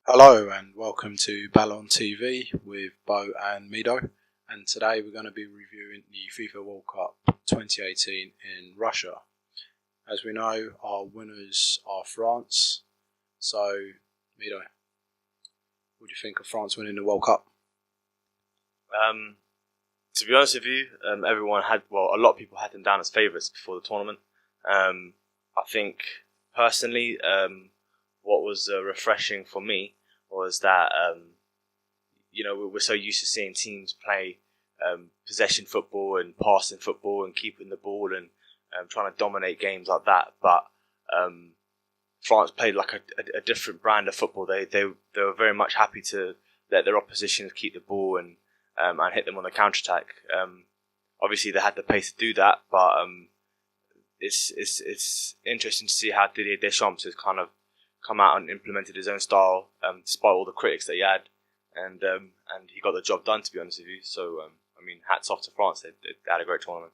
Hello and welcome to Ballon TV with Bo and Mido, and today we're going to be reviewing the FIFA World Cup 2018 in Russia. As we know, our winners are France. So, Mido, what do you think of France winning the World Cup? To be honest with you, a lot of people had them down as favourites before the tournament. I think personally, what was refreshing for me was that we're so used to seeing teams play possession football and passing football and keeping the ball and trying to dominate games like that. But France played like a different brand of football. They were very much happy to let their opposition keep the ball and hit them on the counter attack. Obviously, they had the pace to do that, but it's interesting to see how Didier Deschamps has kind of come out and implemented his own style, despite all the critics that he had, and he got the job done. To be honest with you, so hats off to France. They had a great tournament.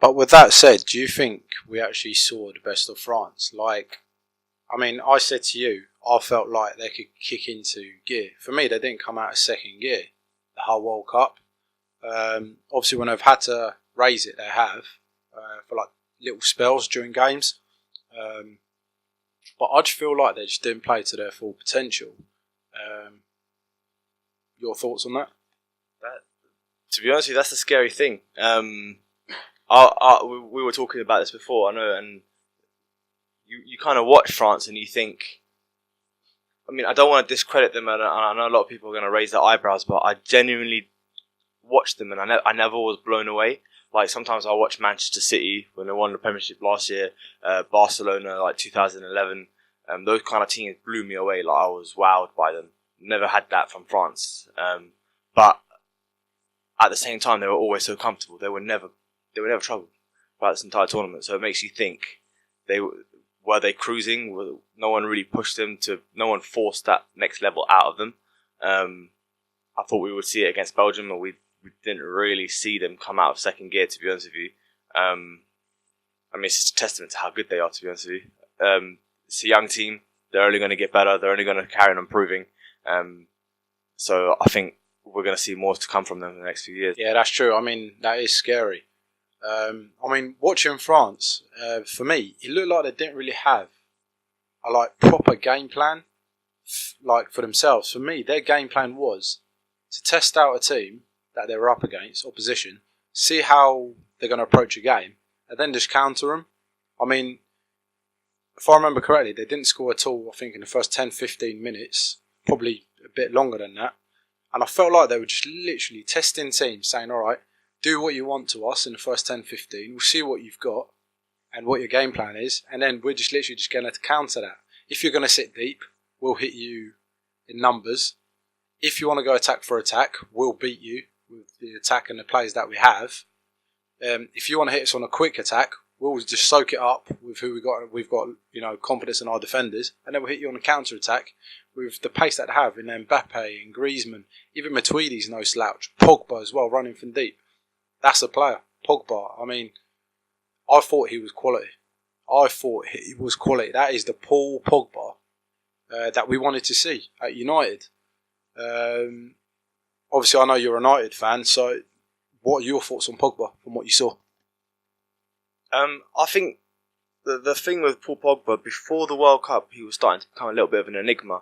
But with that said, do you think we actually saw the best of France? I said to you, I felt like they could kick into gear. For me, they didn't come out of second gear the whole World Cup. Obviously, when they've had to raise it, they have for like little spells during games. But I just feel like they just didn't play to their full potential. Your thoughts on that? To be honest with you, that's the scary thing. We were talking about this before, I know, and you kind of watch France and you think, I don't want to discredit them, and I know a lot of people are going to raise their eyebrows, but I genuinely watched them and I never was blown away. Like, sometimes I watch Manchester City when they won the Premiership last year, Barcelona like 2011. Those kind of teams blew me away. Like, I was wowed by them. Never had that from France. But at the same time, they were always so comfortable. They were never troubled throughout this entire tournament. So it makes you think, were they cruising? No one really pushed them no one forced that next level out of them. I thought we would see it against Belgium, but we didn't really see them come out of second gear, to be honest with you. It's just a testament to how good they are, to be honest with you. It's a young team. They're only going to get better. They're only going to carry on improving. So I think we're going to see more to come from them in the next few years. Yeah, that's true. That is scary. Watching France, for me, it looked like they didn't really have a proper game plan for themselves. For me, their game plan was to test out a team that they were up against, opposition, see how they're going to approach a game, and then just counter them. If I remember correctly, they didn't score at all, I think, in the first 10-15 minutes, probably a bit longer than that. And I felt like they were just literally testing teams, saying, all right, do what you want to us in the first 10-15, we'll see what you've got and what your game plan is, and then we're just literally just going to counter that. If you're going to sit deep, we'll hit you in numbers. If you want to go attack for attack, we'll beat you with the attack and the players that we have. If you want to hit us on a quick attack, we'll just soak it up with who we got. We've got confidence in our defenders, and then we'll hit you on a counter attack with the pace that they have in Mbappe and Griezmann. Even Matuidi's no slouch. Pogba as well, running from deep. That's a player. Pogba. I thought he was quality. That is the Paul Pogba that we wanted to see at United. Obviously, I know you're a United fan, so what are your thoughts on Pogba from what you saw? I think the thing with Paul Pogba, before the World Cup, he was starting to become a little bit of an enigma.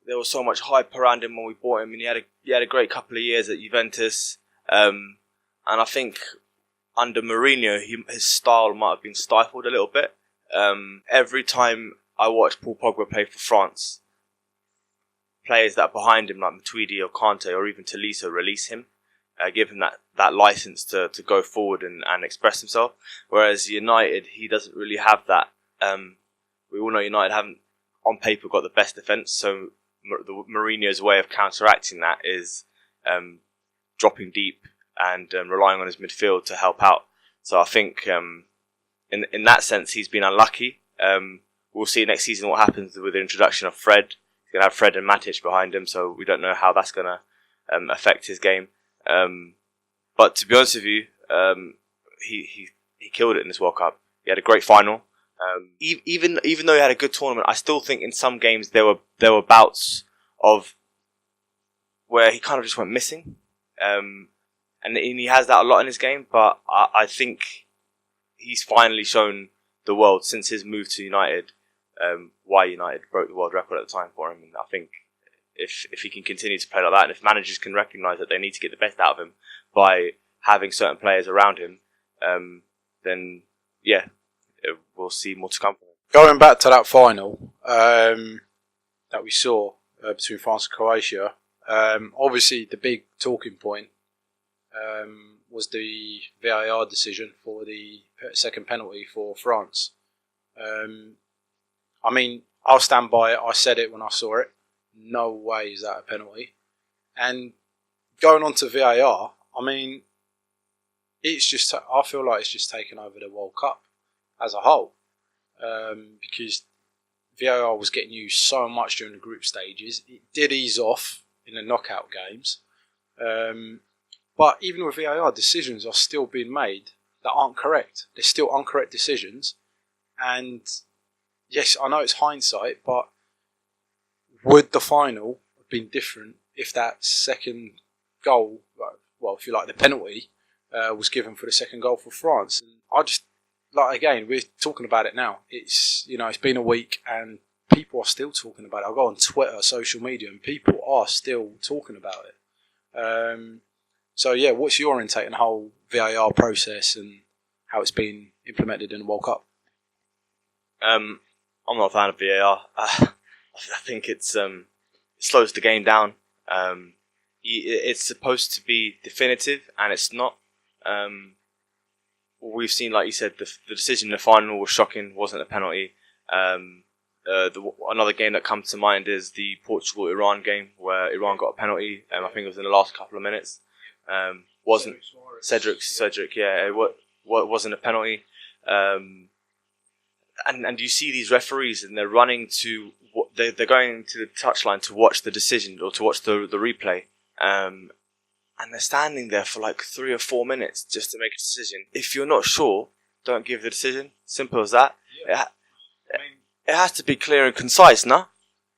There was so much hype around him when we bought him, and he had a great couple of years at Juventus. And I think under Mourinho, his style might have been stifled a little bit. Every time I watch Paul Pogba play for France, players that are behind him, like Matuidi or Kante or even Tolisso, release him, give him that license to go forward and express himself. Whereas United, he doesn't really have that. We all know United haven't, on paper, got the best defence, so Mourinho's way of counteracting that is dropping deep and relying on his midfield to help out. So I think in that sense, he's been unlucky. We'll see next season what happens with the introduction of Fred. He's going to have Fred and Matic behind him, so we don't know how that's going to affect his game. But to be honest with you, he killed it in this World Cup. He had a great final. Even though he had a good tournament, I still think in some games there were bouts of where he kind of just went missing, and he has that a lot in his game. But I think he's finally shown the world since his move to United why United broke the world record at the time for him. And I think if he can continue to play like that, and if managers can recognise that they need to get the best out of him by having certain players around him, then yeah, we'll see more to come from him. Going back to that final that we saw between France and Croatia, obviously the big talking point was the VAR decision for the second penalty for France. I mean, I'll stand by it. I said it when I saw it. No way is that a penalty. And going on to VAR, I mean, it's just, I feel like it's just taken over the World Cup as a whole, because VAR was getting used so much during the group stages. It did ease off in the knockout games, but even with VAR, decisions are still being made that aren't correct. They're still incorrect decisions, and yes, I know it's hindsight, but would the final have been different if that second goal, well, if you like, the penalty, was given for the second goal for France? And I just, like, again, we're talking about it now. It's, you know, it's been a week and people are still talking about it. I go on Twitter, social media, and people are still talking about it. So yeah, what's your intake on the whole VAR process and how it's been implemented in the World Cup? I'm not a fan of VAR. I think it slows the game down. It's supposed to be definitive, and it's not. We've seen, like you said, the decision in the final was shocking. Wasn't a penalty. Another game that comes to mind is the Portugal-Iran game, where Iran got a penalty. I think it was in the last couple of minutes. Wasn't Cedric? Yeah, it wasn't a penalty. And you see these referees, and they're running to they're going to the touchline to watch the decision or to watch the replay, and they're standing there for like 3 or 4 minutes just to make a decision. If you're not sure, don't give the decision. Simple as that. Yeah. It has to be clear and concise, no?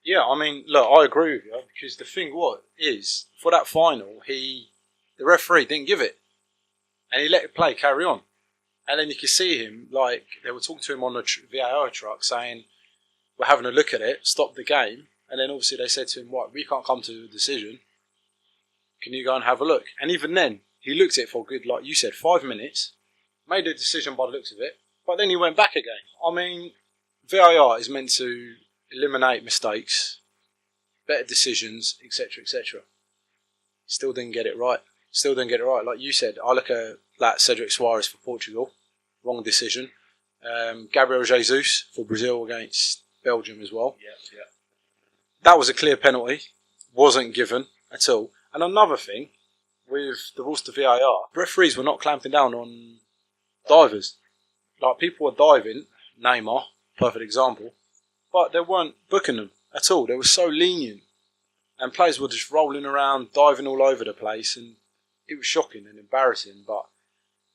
Yeah, I mean, look, I agree with you, because the thing is, for that final, the referee didn't give it, and he let it play carry on. And then you can see him, like, they were talking to him on the VAR truck saying, we're having a look at it, stop the game. And then obviously they said to him, what, we can't come to a decision. Can you go and have a look? And even then, he looked at it for a good, like you said, 5 minutes, made a decision by the looks of it, but then he went back again. I mean, VAR is meant to eliminate mistakes, better decisions, etc., etc. Still didn't get it right. Like you said, I look at like Cedric Soares for Portugal, wrong decision. Gabriel Jesus for Brazil against Belgium as well. Yeah. That was a clear penalty, wasn't given at all. And another thing with the rules to VAR, referees were not clamping down on divers. Like, people were diving, Neymar, perfect example, but they weren't booking them at all. They were so lenient, and players were just rolling around, diving all over the place, and it was shocking and embarrassing. But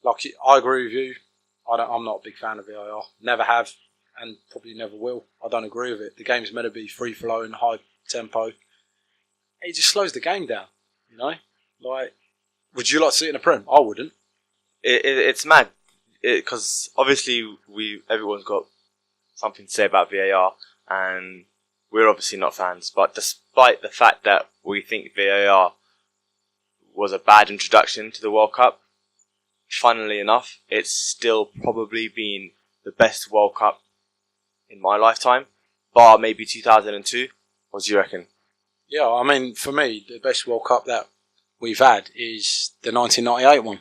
like, I agree with you. I'm not a big fan of VAR. Never have, and probably never will. I don't agree with it. The game's meant to be free flowing, high tempo. It just slows the game down. You know, like, would you like to see it in a Prem? I wouldn't. It's mad because obviously everyone's got something to say about VAR, and we're obviously not fans. But despite the fact that we think VAR was a bad introduction to the World Cup, funnily enough, it's still probably been the best World Cup in my lifetime, bar maybe 2002. What do you reckon? Yeah, I mean, for me, the best World Cup that we've had is the 1998 one.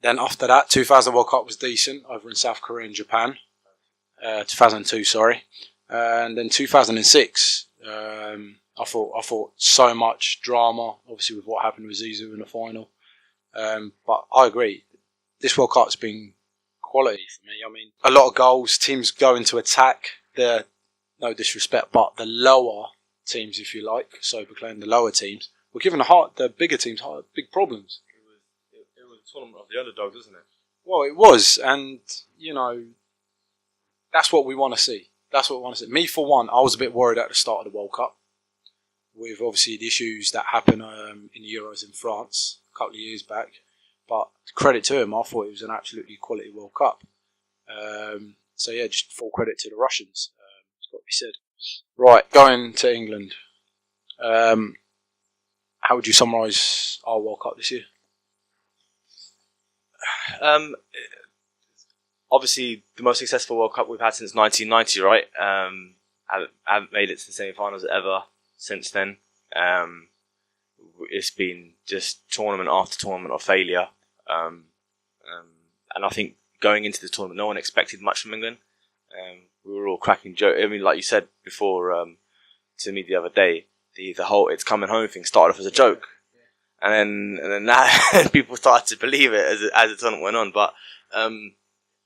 Then after that, 2000 World Cup was decent over in South Korea and Japan. 2002, sorry. And then 2006, I thought so much drama, obviously with what happened with Zizou in the final. But I agree, this World Cup's been quality for me. I mean, a lot of goals, teams going to attack. No disrespect, but the lower teams, if you like, so proclaim the lower teams, were giving the bigger teams big problems. It was a tournament of the underdogs, isn't it? Well, it was, and you know, that's what we want to see. That's what we want to see. Me, for one, I was a bit worried at the start of the World Cup with obviously the issues that happened in the Euros in France a couple of years back. But credit to him, I thought it was an absolutely quality World Cup. So yeah, just full credit to the Russians. It's got to be said. Right, going to England. How would you summarise our World Cup this year? Obviously, the most successful World Cup we've had since 1990, right? Haven't made it to the semi-finals ever since then. It's been just tournament after tournament of failure. And I think going into the tournament, no one expected much from England. We were all cracking jokes. I mean, like you said before to me the other day, the whole "it's coming home" thing started off as a joke, and then now people started to believe it as the tournament went on. But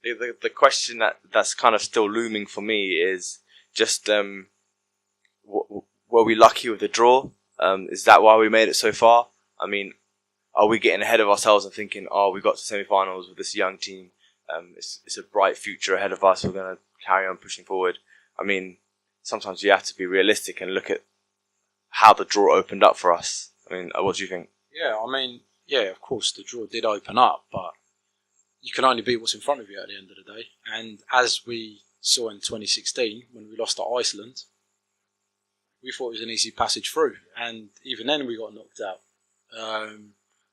the question that's kind of still looming for me is just were we lucky with the draw? Is that why we made it so far? I mean, are we getting ahead of ourselves and thinking, oh, we got to semi-finals with this young team? It's a bright future ahead of us. We're going to carry on pushing forward. I mean, sometimes you have to be realistic and look at how the draw opened up for us. I mean, what do you think? Yeah, I mean, yeah, of course the draw did open up, but you can only beat what's in front of you at the end of the day. And as we saw in 2016, when we lost to Iceland, we thought it was an easy passage through. And even then we got knocked out.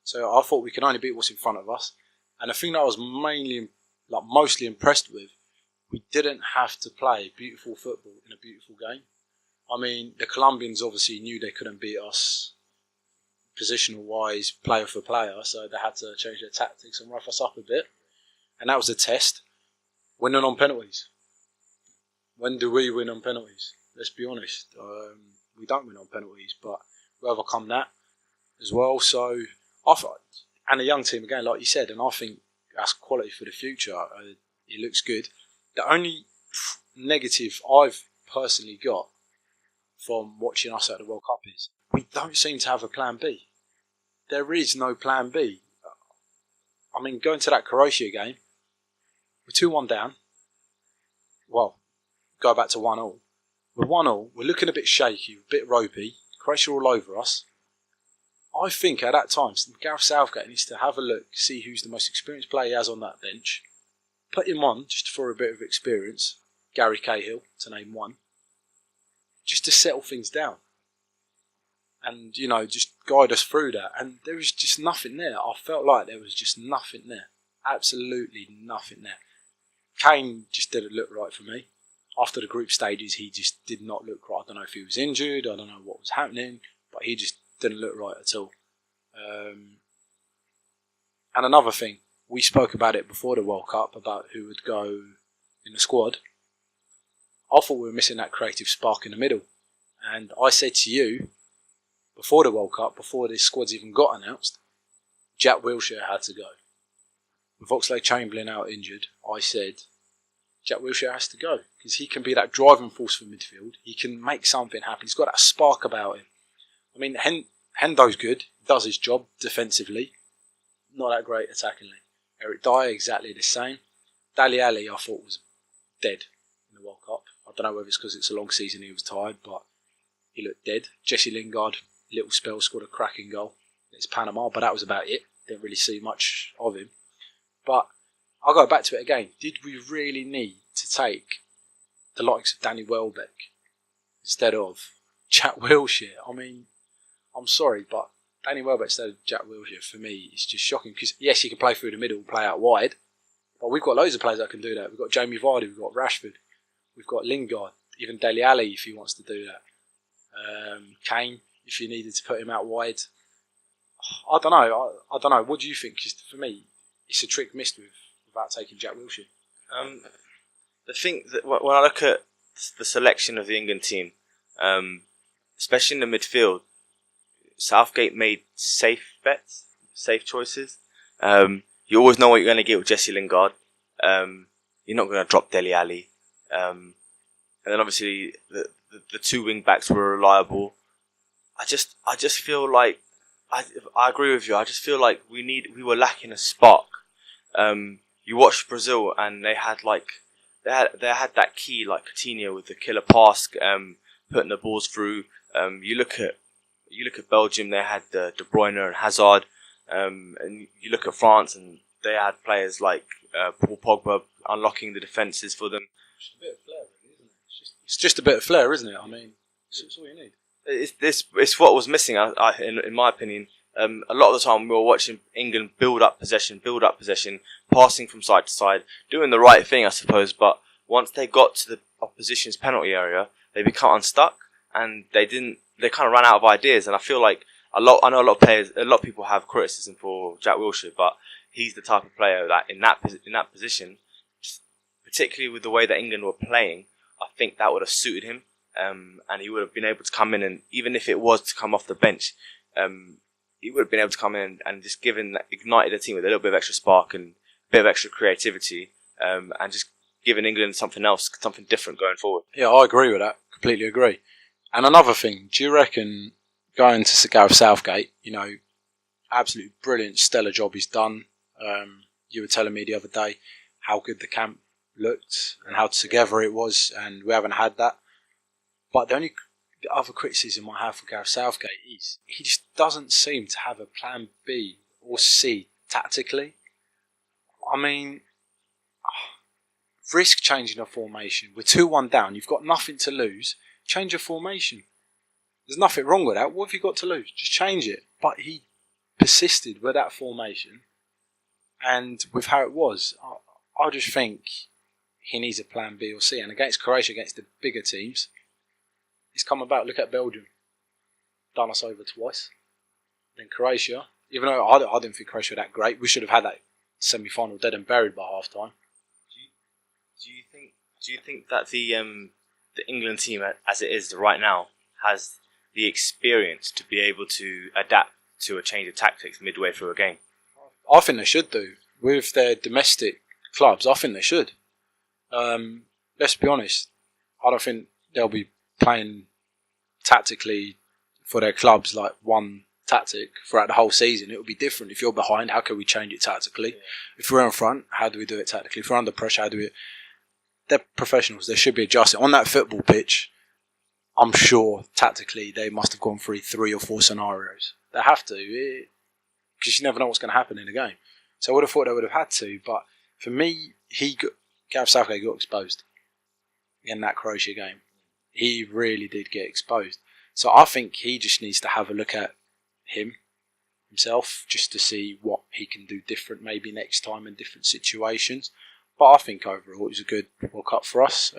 So I thought we could only beat what's in front of us. And the thing that I was mostly impressed with, we didn't have to play beautiful football in a beautiful game. I mean, the Colombians obviously knew they couldn't beat us positional-wise, player for player, so they had to change their tactics and rough us up a bit. And that was the test. Winning on penalties. When do we win on penalties? Let's be honest. We don't win on penalties, but we overcome that as well. So, and a young team, again, like you said, and I think that's quality for the future. It looks good. The only negative I've personally got from watching us at the World Cup is we don't seem to have a plan B. There is no plan B. I mean, going to that Croatia game, we're 2-1 down. Well, go back to 1-0. We're 1-0. We're looking a bit shaky, a bit ropey. Croatia all over us. I think at that time, Gareth Southgate needs to have a look, see who's the most experienced player he has on that bench. Put him on, just for a bit of experience. Gary Cahill, to name one. Just to settle things down. And, just guide us through that. And there was just nothing there. I felt like there was just nothing there. Absolutely nothing there. Kane just didn't look right for me. After the group stages, he just did not look right. I don't know if he was injured. I don't know what was happening. But he just didn't look right at all. And another thing, we spoke about it before the World Cup, about who would go in the squad. I thought we were missing that creative spark in the middle. And I said to you, before the World Cup, before this squad's even got announced, Jack Wilshere had to go. With Oxlade-Chamberlain out injured, I said, Jack Wilshere has to go. Because he can be that driving force for midfield. He can make something happen. He's got that spark about him. I mean, Hendo's good. Does his job defensively. Not that great attackingly. Eric Dyer, exactly the same. Dele Alli, I thought, was dead in the World Cup. I don't know whether it's because it's a long season he was tired, but he looked dead. Jesse Lingard, little spell, scored a cracking goal. It's Panama, but that was about it. Didn't really see much of him. But I'll go back to it again. Did we really need to take the likes of Danny Welbeck instead of Jack Wilshere? I mean, I'm sorry, but Danny Welbeck instead of Jack Wilshere, for me, is just shocking. Because, yes, he can play through the middle, play out wide. But we've got loads of players that can do that. We've got Jamie Vardy, we've got Rashford, we've got Lingard, even Dele Alli if he wants to do that. Kane, if you needed to put him out wide. I don't know. What do you think? 'Cause for me, it's a trick missed without taking Jack Wilshere. The thing that when I look at the selection of the England team, especially in the midfield, Southgate made safe bets, safe choices. You always know what you're going to get with Jesse Lingard. You're not going to drop Dele Alli. And then obviously the two wing backs were reliable. I just feel like I agree with you. I just feel like we were lacking a spark. You watched Brazil and they they had that key like Coutinho with the killer pass, putting the balls through. You look at Belgium, they had De Bruyne and Hazard, and you look at France and they had players like Paul Pogba unlocking the defences for them. Just a bit of flair, really, isn't it? It's just a bit of flair, isn't it? I mean, it's all you need. It's what was missing, in my opinion. A lot of the time we were watching England build up possession, passing from side to side, doing the right thing, I suppose. But once they got to the opposition's penalty area, they become unstuck, and they kind of ran out of ideas. And I feel like I know a lot of people have criticism for Jack Wilshere, but he's the type of player that in that position, particularly with the way that England were playing, I think that would have suited him, and he would have been able to come in, and even if it was to come off the bench, he would have been able to come in and just ignited the team with a little bit of extra spark and a bit of extra creativity, and just giving England something else, something different going forward. Yeah, I agree with that. Completely agree. And another thing, do you reckon going to Gareth Southgate, absolutely brilliant, stellar job he's done. You were telling me the other day how good the camp looked and how together it was, and we haven't had that. But the other criticism I have for Gareth Southgate is he just doesn't seem to have a plan B or C tactically. I mean, risk changing a formation. We're 2-1 down. You've got nothing to lose. Change your formation. There's nothing wrong with that. What have you got to lose? Just change it. But he persisted with that formation, and with how it was, I just think he needs a plan B or C. And against Croatia, against the bigger teams, it's come about. Look at Belgium. Done us over twice. Then Croatia, even though I didn't think Croatia were that great, we should have had that semi-final dead and buried by half time. Do you think that the England team as it is right now has the experience to be able to adapt to a change of tactics midway through a game? I think they should do. With their domestic clubs, I think they should. Let's be honest. I don't think they'll be playing tactically for their clubs like one tactic throughout the whole season. It will be different. If you're behind, how can we change it tactically? Yeah. If we're in front, how do we do it tactically? If we're under pressure, how do we... They're professionals. They should be adjusting. On that football pitch, I'm sure tactically they must have gone through 3 or 4 scenarios. They have to, because you never know what's going to happen in a game. So I would have thought they would have had to. But for me, Gareth Southgate got exposed in that Croatia game. He really did get exposed. So I think he just needs to have a look at himself just to see what he can do different maybe next time in different situations. But I think overall it was a good World Cup for us.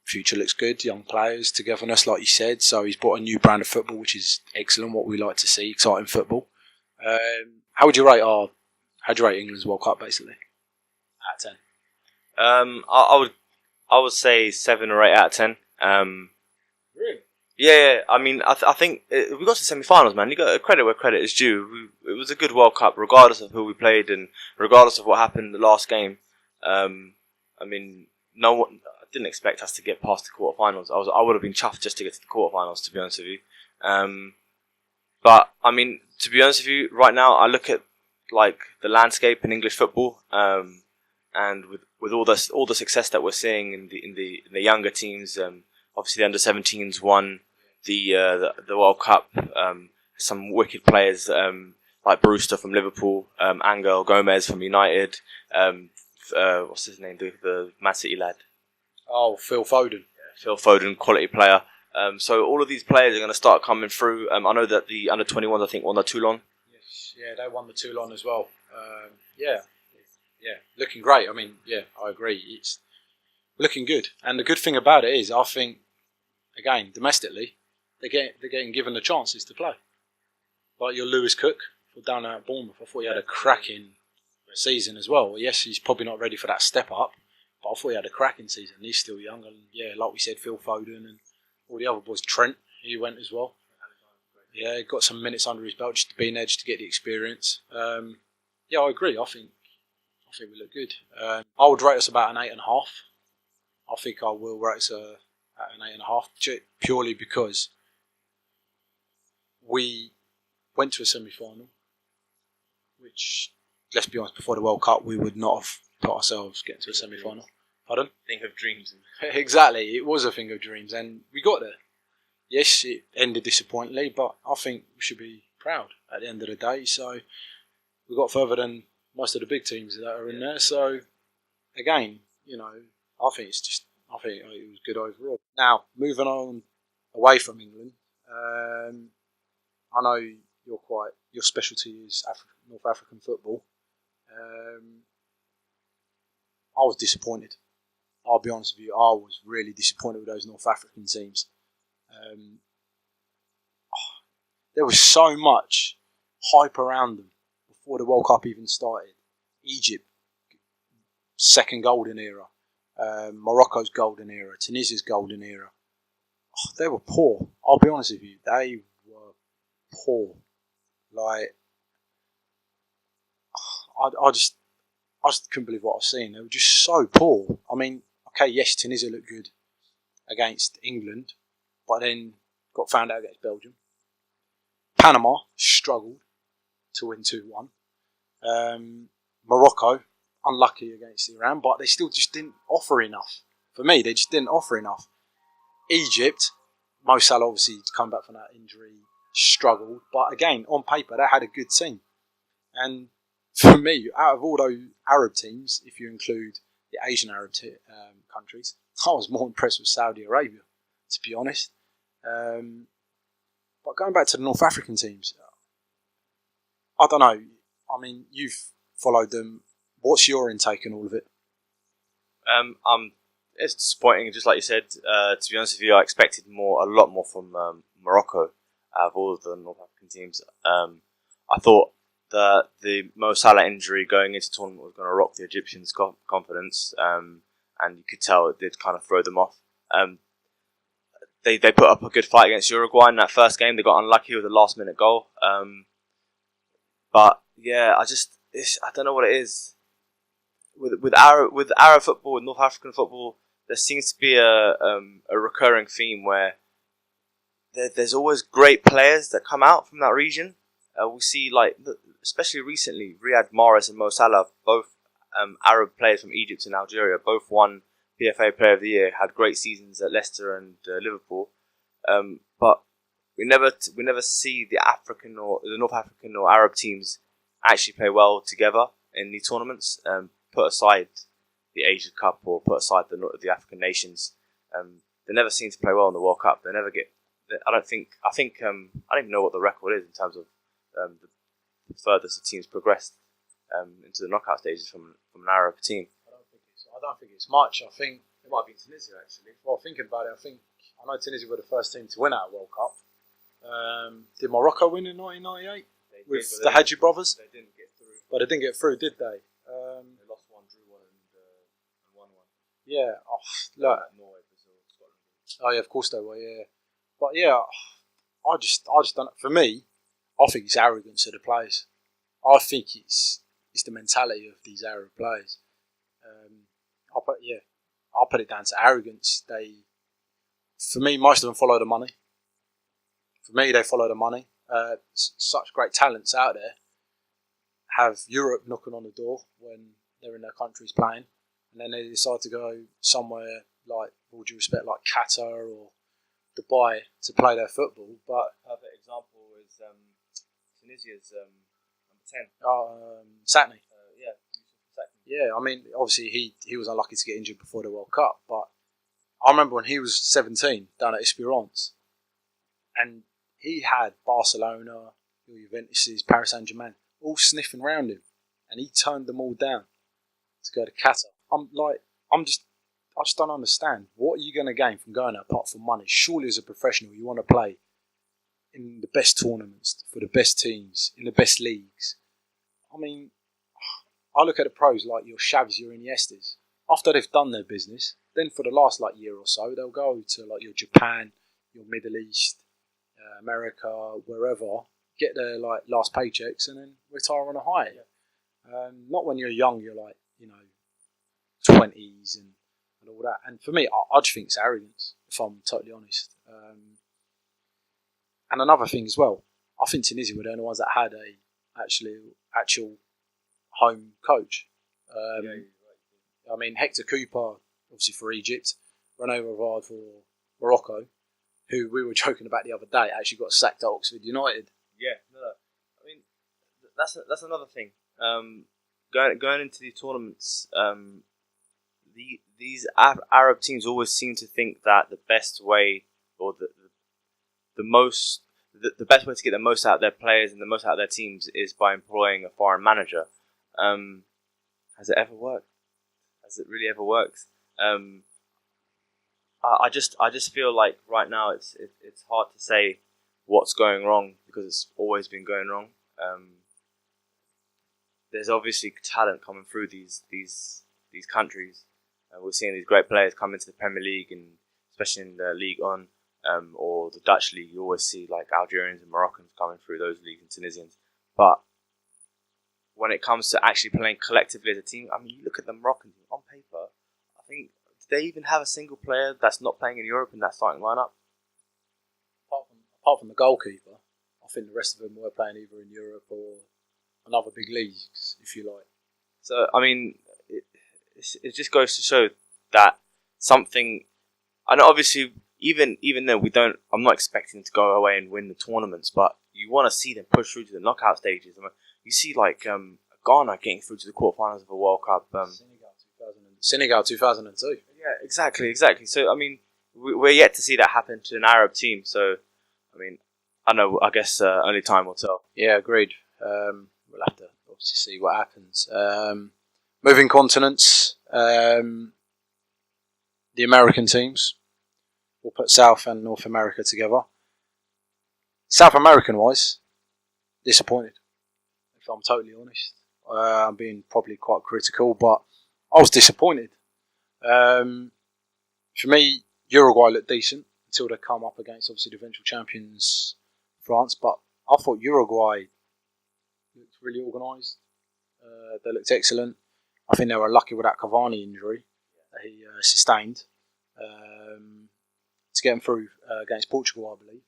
Future looks good, young players, togetherness like you said. So he's brought a new brand of football, which is excellent, what we like to see, exciting football. How would you rate England's World Cup basically? Out of 10? I would say 7 or 8 out of 10. Really? Yeah. I mean, I think we got to semi-finals, man. You got credit where credit is due. It was a good World Cup, regardless of who we played and regardless of what happened in the last game. I mean, no one. I didn't expect us to get past the quarterfinals. I would have been chuffed just to get to the quarterfinals, to be honest with you. But I mean, to be honest with you, right now I look at like the landscape in English football, and with all the success that we're seeing in the younger teams. Obviously, the under-17s won the World Cup. Some wicked players like Brewster from Liverpool, Angel Gomez from United. What's his name? The Man City lad. Oh, Phil Foden. Phil Foden, quality player. So all of these players are going to start coming through. I know that the under-21s, I think, won the Toulon. Yes, yeah, they won the Toulon as well. Yeah, looking great. I mean, yeah, I agree. It's looking good. And the good thing about it is, I think, again, domestically, they're getting given the chances to play. Like your Lewis Cook down at Bournemouth, I thought he had a cracking season as well. Yes, he's probably not ready for that step up, but I thought he had a cracking season. He's still young, and yeah, like we said, Phil Foden and all the other boys. Trent, he went as well. Yeah, he got some minutes under his belt just to be an edge to get the experience. Yeah, I agree. I think we look good. I would rate us about an 8.5. I think I will rate us at an 8.5 purely because we went to a semi-final, which, let's be honest, before the World Cup we would not have put ourselves getting to a semi-final. Pardon? Think of dreams. Exactly, it was a thing of dreams, and we got there. Yes, it ended disappointingly, but I think we should be proud at the end of the day. So we got further than most of the big teams that are in there. So again, I think I think it was good overall. Now moving on away from England, I know your specialty is North African football. I was disappointed. I'll be honest with you, I was really disappointed with those North African teams. There was so much hype around them before the World Cup even started. Egypt, second golden era. Morocco's golden era. Tunisia's golden era. They were poor. I'll be honest with you, they were poor. Like, I just couldn't believe what I was seeing. They were just so poor. I mean, okay, yes, Tunisia looked good against England, but then got found out against Belgium. Panama struggled to win 2-1. Morocco, unlucky against Iran, but they still just didn't offer enough. For me, they just didn't offer enough. Egypt, Mo Salah obviously come back from that injury, struggled, but again, on paper, they had a good team. And for me, out of all those Arab teams, if you include the Asian Arab countries, I was more impressed with Saudi Arabia, to be honest. But going back to the North African teams, I don't know. I mean, you've followed them. What's your intake on all of it? It's disappointing, just like you said. To be honest with you, I expected a lot more from Morocco out of all of the North African teams. I thought that the Mo Salah injury going into the tournament was going to rock the Egyptians' confidence, and you could tell it did kind of throw them off. They put up a good fight against Uruguay in that first game. They got unlucky with a last-minute goal. But yeah, I don't know what it is. With Arab football, with North African football, there seems to be a recurring theme where there's always great players that come out from that region. We see, especially recently, Riyad Mahrez and Mo Salah, both Arab players from Egypt and Algeria, both won PFA Player of the Year, had great seasons at Leicester and Liverpool. But we never see the African or the North African or Arab teams actually play well together in these tournaments. Put aside the Asia Cup or put aside the African nations, they never seem to play well in the World Cup. They never get. I don't even know what the record is in terms of the furthest the teams progressed into the knockout stages from an Arab team. I don't think it's much. I think it might be Tunisia actually. Well, thinking about it, I know Tunisia were the first team to win our World Cup. Did Morocco win in 1998 with the Hadji brothers? They didn't get through. But they didn't get through, did they? They lost one, drew one, and won one. Yeah. Look. Norway, Brazil, Scotland. Oh yeah, of course they were. Yeah. But yeah, I just don't. For me, I think it's arrogance of the players. I think it's the mentality of these Arab players. I'll put it down to arrogance. For me, most of them follow the money. For me, they follow the money. Such great talents out there have Europe knocking on the door when they're in their countries playing, and then they decide to go somewhere like, with due respect, like Qatar or Dubai to play their football. But perfect example is Tunisia's number 10. Satni. Yeah. Yeah, I mean, obviously he was unlucky to get injured before the World Cup, but I remember when he was 17 down at Esperance, and he had Barcelona, Juventus, Paris Saint-Germain all sniffing around him, and he turned them all down to go to Qatar. I just don't understand. What are you going to gain from going there apart from money? Surely as a professional you want to play in the best tournaments, for the best teams, in the best leagues. I mean, I look at the pros like your Xavis, your Iniestas. After they've done their business, then for the last year or so, they'll go to your Japan, your Middle East, America, wherever, get their last paychecks and then retire on a high. Yeah. Not when you're young, you're 20s and all that. And for me, I just think it's arrogance, if I'm totally honest. And another thing as well, I think Tunisia were the only ones that had a actual home coach. I mean, Hector Cooper, obviously for Egypt, René Rivard for Morocco, who we were joking about the other day, actually got sacked at Oxford United. Yeah, no. I mean, that's another thing. Going into the tournaments, these Arab teams always seem to think that the best way, or the best way to get the most out of their players and the most out of their teams is by employing a foreign manager. Has it ever worked? Has it really ever worked? I just feel like right now it's hard to say what's going wrong because it's always been going wrong. There's obviously talent coming through these countries. We're seeing these great players come into the Premier League, and especially in the League On or the Dutch league. You always see like Algerians and Moroccans coming through those leagues and Tunisians. But when it comes to actually playing collectively as a team, I mean, you look at the Moroccans on paper. I think, do they even have a single player that's not playing in Europe in that starting lineup? Apart from the goalkeeper, I think the rest of them were playing either in Europe or another big leagues, if you like. So, I mean, it just goes to show that something. I know, obviously, even though I'm not expecting them to go away and win the tournaments, but you want to see them push through to the knockout stages. I mean, you see, like Ghana getting through to the quarterfinals of a World Cup. Senegal 2002. Yeah, exactly. So, I mean, we're yet to see that happen to an Arab team. So, I mean, I guess only time will tell. Yeah, agreed. We'll have to obviously see what happens. Moving continents, the American teams. We'll put South and North America together. South American-wise, disappointed, if I'm totally honest. I'm being probably quite critical, but I was disappointed. For me, Uruguay looked decent until they come up against, obviously, the eventual champions, France. But I thought Uruguay looked really organised. They looked excellent. I think they were lucky with that Cavani injury that he sustained to get them through against Portugal, I believe.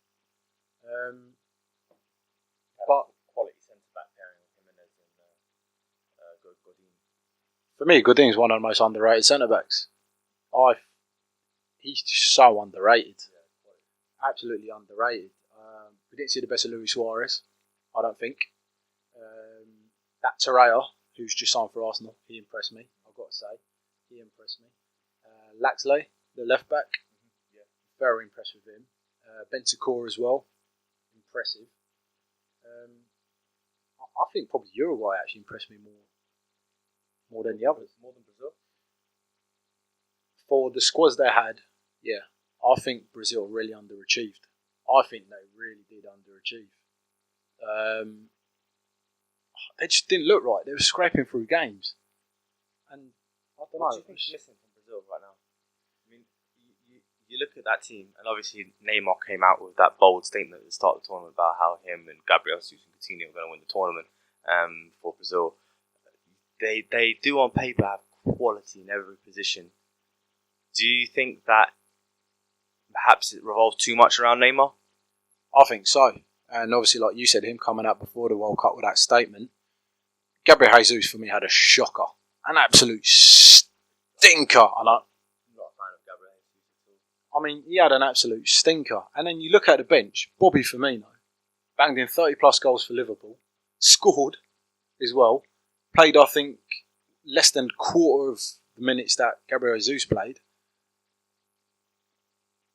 But quality centre-back pairing with Jimenez and Godin. For me, Godin's one of the most underrated centre-backs. He's just so underrated. Absolutely underrated. We didn't see the best of Luis Suarez, I don't think. That Torreira, who's just signed for Arsenal, he impressed me, I've got to say. He impressed me. Laxley, the left-back, very impressed with him. Bentancur as well, impressive. I think probably Uruguay actually impressed me more than the others. More than Brazil? For the squads they had, yeah, I think Brazil really underachieved. I think they really did underachieve. They just didn't look right. They were scraping through games. And I don't know. What do you think's missing from Brazil right now? I mean, you look at that team, and obviously Neymar came out with that bold statement at the start of the tournament about how him and Gabriel Jesus and Coutinho were going to win the tournament for Brazil. They do on paper have quality in every position. Do you think that perhaps it revolves too much around Neymar? I think so. And obviously, like you said, him coming out before the World Cup with that statement, Gabriel Jesus for me had a shocker. An absolute stinker. And I'm not a fan of Gabriel Jesus at all. I mean, he had an absolute stinker. And then you look at the bench, Bobby Firmino banged in 30 plus goals for Liverpool, scored as well, played, I think, less than a quarter of the minutes that Gabriel Jesus played.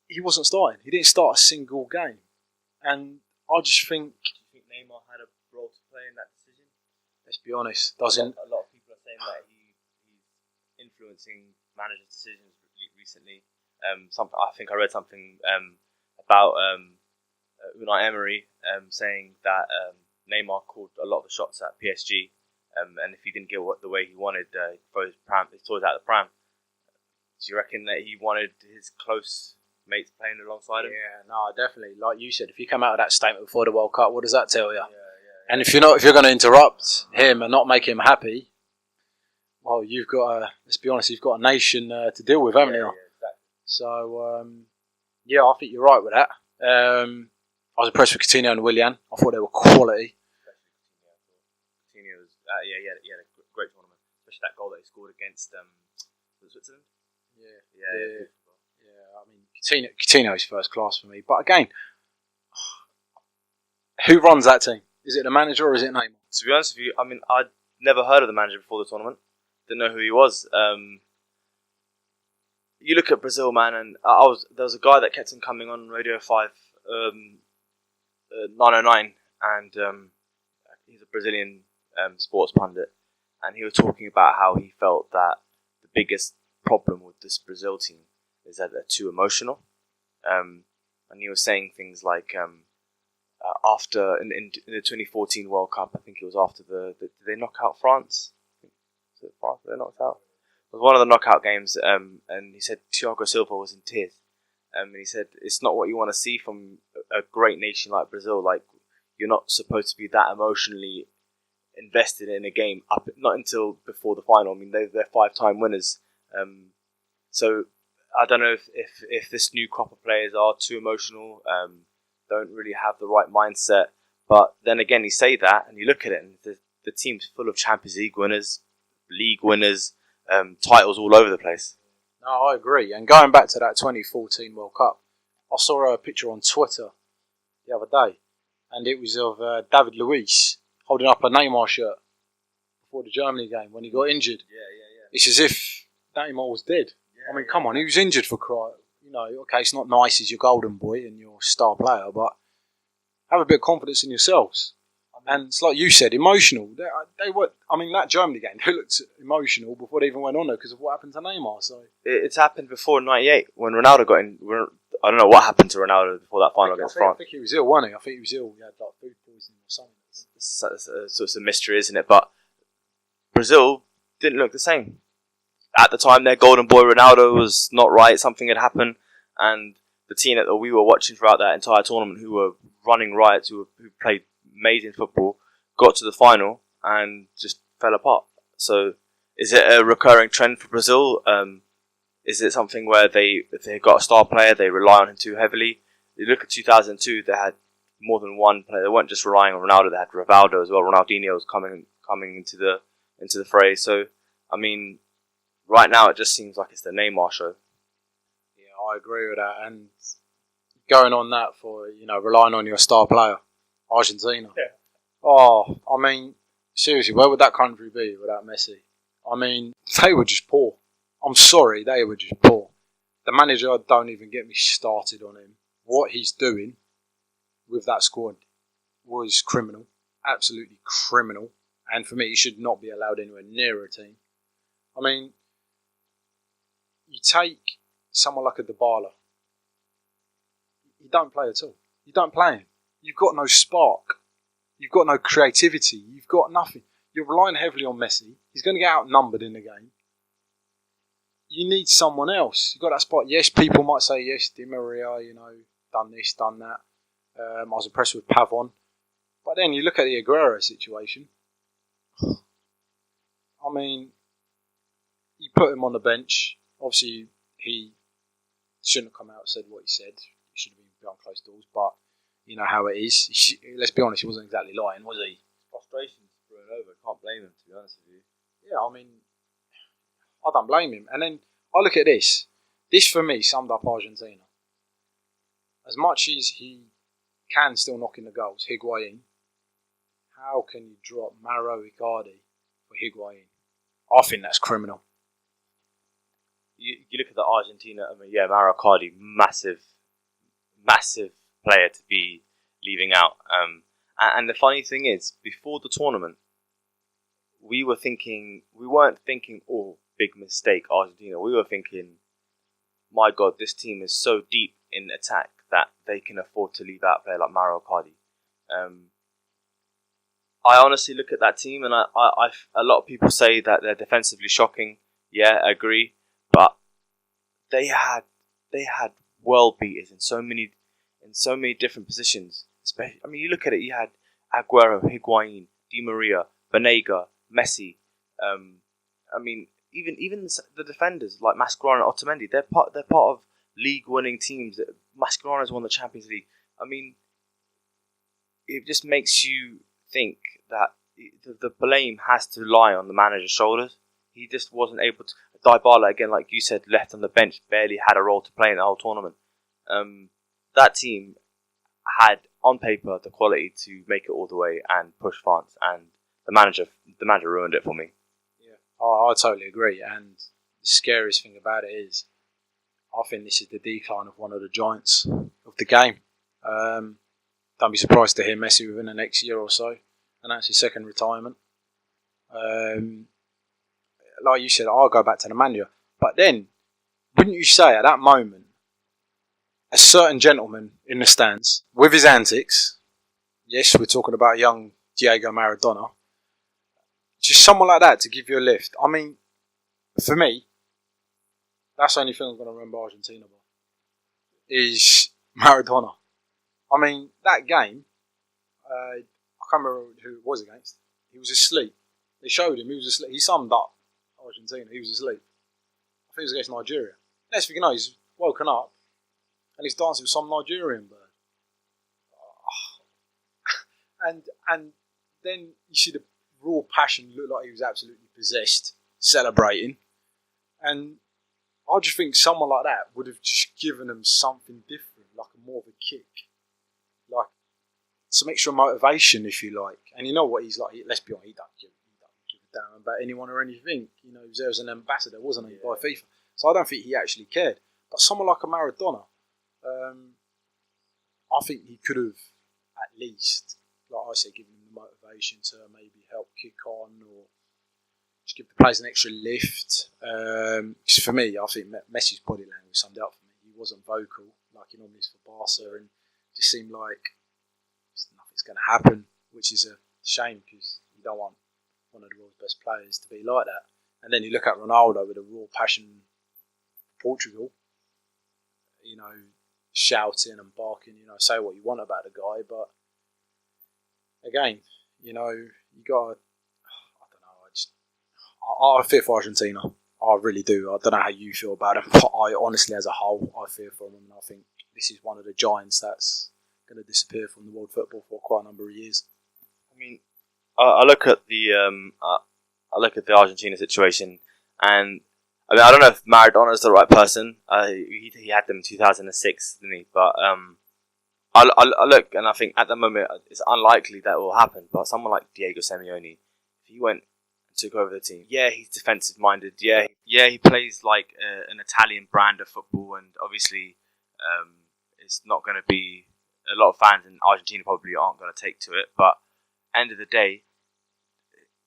He wasn't starting. He didn't start a single game. And I just think... Do you think Neymar had a role to play in that decision? Let's be honest. A lot of people are saying that he's influencing managers' decisions recently. I think I read something about Unai Emery saying that Neymar called a lot of the shots at PSG, and if he didn't get the way he wanted, he throws his toys out the pram. Do you reckon that he wanted his close mates playing alongside him? Yeah, no, definitely. Like you said, if you come out of that statement before the World Cup, what does that tell you? Yeah. And if you're going to interrupt him and not make him happy, well, you've got let's be honest, you've got a nation to deal with, haven't you? Yeah, exactly. So, yeah, I think you're right with that. I was impressed with Coutinho and Willian. I thought they were quality. Coutinho was, he had a great tournament, especially that goal that he scored against it Switzerland? Yeah. I mean, Coutinho is first class for me. But again, who runs that team? Is it the manager or is it Neymar? To be honest with you, I mean, I'd never heard of the manager before the tournament. Didn't know who he was. You look at Brazil, man, and there was a guy that kept on coming on Radio 5, 909, and he's a Brazilian sports pundit, and he was talking about how he felt that the biggest problem with this Brazil team is that they're too emotional, and he was saying things like after in the 2014 World Cup, I think it was after did they knock out France? Was it France they knocked out? It was one of the knockout games, and he said Thiago Silva was in tears. And he said it's not what you want to see from a great nation like Brazil. Like, you're not supposed to be that emotionally invested in a game not until before the final. I mean, they're 5-time winners. So I don't know if this new crop of players are too emotional, don't really have the right mindset. But then again, you say that and you look at it, and the team's full of Champions League winners, league winners, titles all over the place. No, I agree. And going back to that 2014 World Cup, I saw a picture on Twitter the other day, and it was of David Luiz holding up a Neymar shirt before the Germany game when he got injured. Yeah. It's as if Neymar was dead. I mean, come on, he was injured for crying. You know, okay, it's not nice as your golden boy and your star player, but have a bit of confidence in yourselves. And it's like you said, emotional. They were. I mean, that Germany game, they looked emotional before they even went on there because of what happened to Neymar. So it's happened before in '98 when Ronaldo got in. I don't know what happened to Ronaldo before that final against France. I think he was ill, wasn't he? I think he was ill. He had like food poisoning or something. So it's a mystery, isn't it? But Brazil didn't look the same. At the time, their golden boy Ronaldo was not right. Something had happened, and the team that we were watching throughout that entire tournament, who were running riots, who played amazing football, got to the final and just fell apart. So is it a recurring trend for Brazil? Is it something where if they got a star player, they rely on him too heavily? You look at 2002, they had more than one player. They weren't just relying on Ronaldo, they had Rivaldo as well. Ronaldinho was coming into the fray. So, I mean, right now it just seems like it's the Neymar show. Yeah, I agree with that. And going on that for, relying on your star player, Argentina. Yeah. Oh, I mean, seriously, where would that country be without Messi? I mean, they were just poor. I'm sorry, they were just poor. The manager, don't even get me started on him. What he's doing with that squad was criminal. Absolutely criminal. And for me, he should not be allowed anywhere near a team. I mean, you take someone like a Dybala. You don't play at all. You don't play him. You've got no spark. You've got no creativity. You've got nothing. You're relying heavily on Messi. He's going to get outnumbered in the game. You need someone else. You've got that spot. Yes, people might say, yes, Di Maria, done this, done that. I was impressed with Pavon. But then you look at the Aguero situation. I mean, you put him on the bench. Obviously, he shouldn't have come out and said what he said. He should have been behind closed doors. But you know how it is. Let's be honest, he wasn't exactly lying, was he? Frustration's brewing over. Can't blame him, to be honest with you. Yeah, I mean, I don't blame him. And then I look at this. This, for me, summed up Argentina. As much as he can still knock in the goals, Higuain, how can you drop Mauro Icardi for Higuain? I think that's criminal. You look at the Argentina, Mauro Icardi, massive player to be leaving out. And the funny thing is, before the tournament, we weren't thinking, oh, big mistake, Argentina. We were thinking, my God, this team is so deep in attack that they can afford to leave out a player like Mauro Icardi. I honestly look at that team, and a lot of people say that they're defensively shocking. Yeah, I agree, but they had world beaters in so many different positions. Especially, you look at it. You had Aguero, Higuain, Di Maria, Banega, Messi. Even the defenders like Mascherano and Otamendi. They're part of league-winning teams. Mascherano's won the Champions League. It just makes you think that the blame has to lie on the manager's shoulders. He just wasn't able to. Dybala, again, like you said, left on the bench, barely had a role to play in the whole tournament. That team had, on paper, the quality to make it all the way and push France, and the manager ruined it for me. Yeah, I totally agree. And the scariest thing about it is, I think this is the decline of one of the giants of the game. Don't be surprised to hear Messi within the next year or so announce his second retirement. Like you said, I'll go back to the manager. But then, wouldn't you say at that moment, a certain gentleman in the stands, with his antics, yes, we're talking about young Diego Maradona, just someone like that to give you a lift. I mean, for me, that's the only thing I'm going to remember Argentina by, is Maradona. I mean, that game, I can't remember who it was against. He was asleep. They showed him, he was asleep. He summed up Argentina, he was asleep. I think it was against Nigeria. Next thing you know, he's woken up and he's dancing with some Nigerian bird. And then you see the raw passion, look like he was absolutely possessed, celebrating. And I just think someone like that would have just given him something different, like a more of a kick. Like some extra motivation, if you like. And you know what he's like, let's be honest, he don't give a damn about anyone or anything. You know, he was there as an ambassador, wasn't he, by FIFA. So I don't think he actually cared. But someone like a Maradona, I think he could have at least, like I said, given him the motivation to maybe help kick on or just give the players an extra lift. Because for me, I think Messi's body language summed it up for me. He wasn't vocal like he normally is for Barca, and it just seemed like nothing's going to happen, which is a shame because you don't want one of the world's best players to be like that. And then you look at Ronaldo with a raw passion for Portugal, you know, shouting and barking, you know, say what you want about the guy, but again, you know, you got to, I don't know, I fear for Argentina. I really do. I don't know how you feel about them, but I honestly, as a whole, I fear for them, and I think this is one of the giants that's going to disappear from the world football for quite a number of years. I mean, I look at the Argentina situation, and I mean, I don't know if Maradona is the right person. He had them in 2006, didn't he? But I look and I think at the moment it's unlikely that will happen. But someone like Diego Simeone, if he went and took over the team, yeah, he's defensive minded. Yeah, he plays like an Italian brand of football, and obviously it's not going to be a lot of fans in Argentina probably aren't going to take to it. But end of the day,